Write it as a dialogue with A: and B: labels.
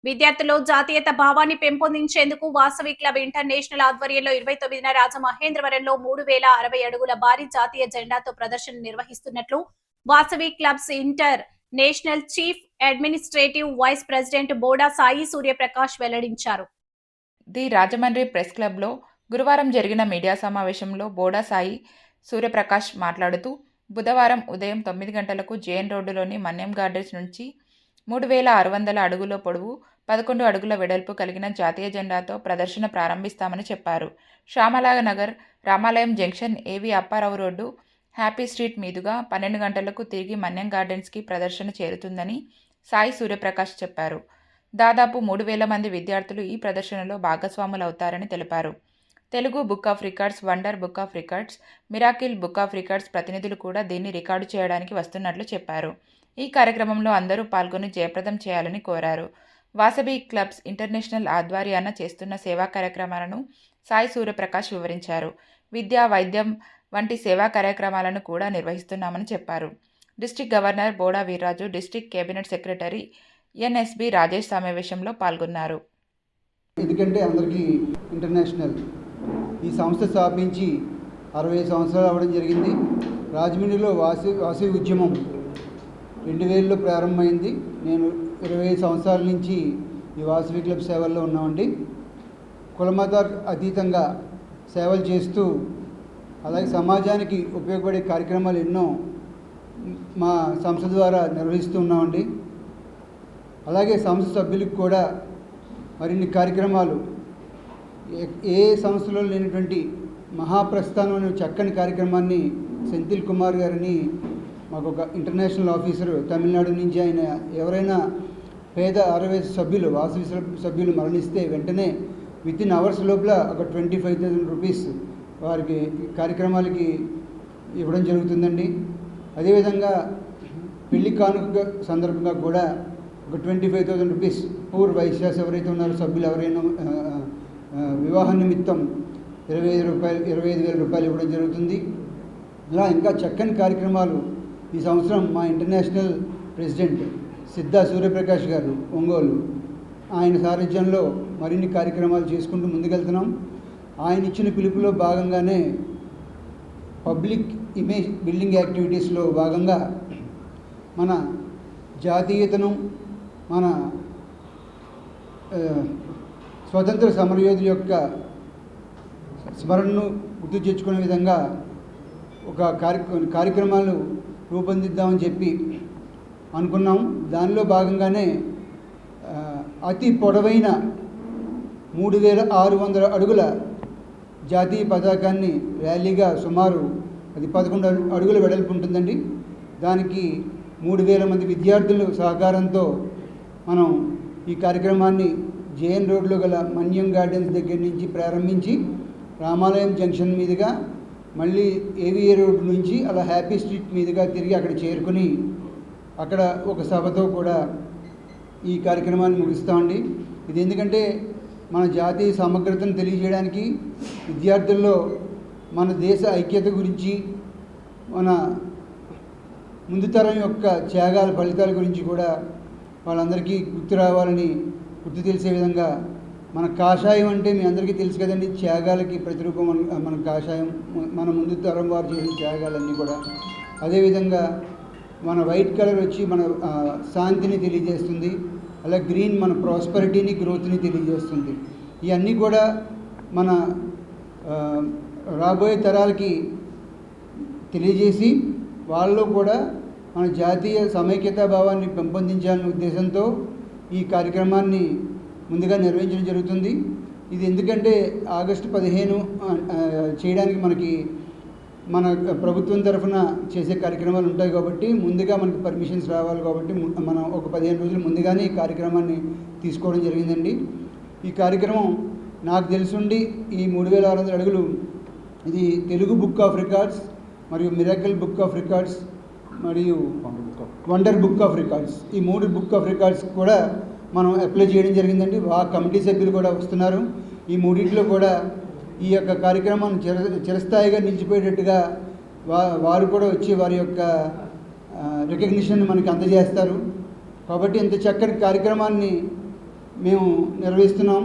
A: విద్యార్థుల్లో జాతీయత భావాన్ని పెంపొందించేందుకు వాసవి క్లబ్ ఇంటర్నేషనల్ ఆధ్వర్యంలో 29న రాజమహేంద్రవరంలో 3060 అడుగుల భారీ జాతీయ జెండాతో ప్రదర్శన నిర్వహిస్తున్నట్లు Vasavi clubs international chief administrative vice president Boda Sai Suryaprakash వెల్లడించారు.
B: ది రాజమండ్రి ప్రెస్ క్లబ్లో గురువారం జరిగిన మీడియా సమావేశంలో బోడా సాయి సూర్యప్రకాష్ మాట్లాడుతూ, బుధవారం ఉదయం 9 గంటలకు జేఎన్ రోడ్డులోని మన్యం గార్డెన్స్ నుంచి 3600 అడుగుల పొడవు, 11 అడుగుల వెడల్పు కలిగిన జాతీయ జెండాతో ప్రదర్శన ప్రారంభిస్తామని చెప్పారు. శ్యామలానగర్, రామాలయం జంక్షన్, ఏవి అప్పారావు రోడ్డు, హ్యాపీ స్ట్రీట్ మీదుగా 12 గంటలకు తిరిగి మన్యం గార్డెన్స్కి ప్రదర్శన చేరుతుందని సాయి సూర్యప్రకాష్ చెప్పారు. దాదాపు 3000 మంది విద్యార్థులు ఈ ప్రదర్శనలో భాగస్వాములవుతారని తెలిపారు. Telugu book of records, wonder book of records, miracle book of records ప్రతినిధులు కూడా దీన్ని రికార్డు చేయడానికి వస్తున్నట్లు చెప్పారు. ఈ కార్యక్రమంలో అందరూ పాల్గొని జయప్రదం చేయాలని కోరారు. వాసవి క్లబ్స్ ఇంటర్నేషనల్ ఆధ్వర్యాన చేస్తున్న సేవా కార్యక్రమాలను సాయి సూర్యప్రకాష్ వివరించారు. విద్య, వైద్యం వంటి సేవా కార్యక్రమాలను కూడా నిర్వహిస్తున్నామని చెప్పారు. District governor Boda Veerraju, district cabinet secretary NSB Rajesh సమావేశంలో పాల్గొన్నారు.
C: ఎందుకంటే అందరికీ ఇంటర్నేషనల్ ఈ సంస్థ స్థాపించి 60 సంవత్సరాలు అవ్వడం జరిగింది. రాజమండ్రిలో వాసవి ఉద్యమం 2000లో ప్రారంభమైంది. నేను 25 సంవత్సరాల నుంచి ఈ వాసవి క్లబ్ సేవల్లో ఉన్నామండి. కులమత అతీతంగా సేవలు చేస్తూ, అలాగే సమాజానికి ఉపయోగపడే కార్యక్రమాలు ఎన్నో మా సంస్థ ద్వారా నిర్వహిస్తూ ఉన్నామండి. అలాగే సంస్థ సభ్యులకు కూడా మరిన్ని కార్యక్రమాలు, ఏ సంస్థలో లేనటువంటి మహాప్రస్థానం అనే చక్కని కార్యక్రమాన్ని సెంథిల్ కుమార్ గారిని, మాకు ఒక ఇంటర్నేషనల్ ఆఫీసరు తమిళనాడు నుంచి, ఆయన ఎవరైనా పేద 60 సభ్యులు, వాసవి సభ్యులు మరణిస్తే వెంటనే వితిన్ అవర్స్ లోపల ఒక 25,000 రూపీస్ వారికి కార్యక్రమాలకి ఇవ్వడం జరుగుతుందండి. అదేవిధంగా పెళ్లి కానుక సందర్భంగా కూడా ఒక 25,000 రూపీస్ పూర్ వైశ్యాస్ ఎవరైతే ఉన్నారో సభ్యులు ఎవరైనా వివాహ నిమిత్తం 25,000 రూపాయలు ఇవ్వడం జరుగుతుంది. ఇలా ఇంకా చక్కని కార్యక్రమాలు ఈ సంవత్సరం మా ఇంటర్నేషనల్ ప్రెసిడెంట్ సిద్ధా సూర్యప్రకాష్ గారు ఒంగోలు, ఆయన సారథ్యంలో మరిన్ని కార్యక్రమాలు చేసుకుంటూ ముందుకెళ్తున్నాం. ఆయన ఇచ్చిన పిలుపులో భాగంగానే పబ్లిక్ ఇమేజ్ బిల్డింగ్ యాక్టివిటీస్లో భాగంగా మన జాతీయతను, మన స్వతంత్ర సమరయోధుల యొక్క స్మరణను గుర్తు తెచ్చుకునే విధంగా ఒక కార్యక్రమాలు రూపొందిద్దామని చెప్పి అనుకున్నాం. దానిలో భాగంగానే అతి పొడవైన 3600 అడుగుల జాతీయ పతాకాన్ని ర్యాలీగా, సుమారు అది 11 అడుగుల వెడల్పు ఉంటుందండి. దానికి 3000 మంది విద్యార్థుల సహకారంతో మనం ఈ కార్యక్రమాన్ని జేఎన్ రోడ్లో గల మన్యం గార్డెన్స్ దగ్గర నుంచి ప్రారంభించి రామాలయం జంక్షన్ మీదుగా మళ్ళీ ఏవిఏ రోడ్ నుంచి అలా హ్యాపీ స్ట్రీట్ మీదుగా తిరిగి అక్కడ చేరుకుని అక్కడ ఒక సభతో కూడా ఈ కార్యక్రమాన్ని ముగిస్తామండి. ఇది ఎందుకంటే మన జాతీయ సమగ్రతను తెలియజేయడానికి, విద్యార్థుల్లో మన దేశ ఐక్యత గురించి, మన ముందు తరం యొక్క త్యాగాల ఫలితాల గురించి కూడా వాళ్ళందరికీ గుర్తు రావాలని, గుర్తు తెలిసే విధంగా, మన కాషాయం అంటే మీ అందరికీ తెలుసు కదండి, త్యాగాలకి ప్రతిరూపం మన కాషాయం, మన ముందు తరం వారు చేసిన త్యాగాలన్నీ కూడా. అదేవిధంగా మన వైట్ కలర్ వచ్చి మన శాంతిని తెలియజేస్తుంది, అలా గ్రీన్ మన ప్రాస్పరిటీని, గ్రోత్ని తెలియజేస్తుంది. ఇవన్నీ కూడా మన రాబోయే తరాలకి తెలియజేసి వాళ్ళలో కూడా మన జాతీయ సమైక్యతా భావాన్ని పెంపొందించాలనే ఉద్దేశంతో ఈ కార్యక్రమాన్ని ముందుగా నిర్వహించడం జరుగుతుంది. ఇది ఎందుకంటే ఆగస్టు 15 చేయడానికి మనకి మన ప్రభుత్వం తరఫున చేసే కార్యక్రమాలు ఉంటాయి కాబట్టి ముందుగా మనకి పర్మిషన్స్ రావాలి కాబట్టి మనం ఒక 15 రోజులు ముందుగానే ఈ కార్యక్రమాన్ని తీసుకోవడం జరిగిందండి. ఈ కార్యక్రమం నాకు తెలుసుండి ఈ 3600 అడుగులు ఇది తెలుగు బుక్ ఆఫ్ రికార్డ్స్ మరియు మిరాకిల్ బుక్ ఆఫ్ రికార్డ్స్ మరియు వండర్ బుక్ ఆఫ్ రికార్డ్స్, ఈ 3 బుక్ ఆఫ్ రికార్డ్స్ కూడా మనం అప్లై చేయడం జరిగిందండి. కమిటీ సభ్యులు కూడా వస్తున్నారు. ఈ మూడింటిలో కూడా ఈ యొక్క కార్యక్రమాన్ని చిరస్థాయిగా నిలిచిపోయేటట్టుగా వారు కూడా వచ్చి వారి యొక్క రికగ్నిషన్ మనకి అందజేస్తారు. కాబట్టి ఇంత చక్కటి కార్యక్రమాన్ని మేము నిర్వహిస్తున్నాం.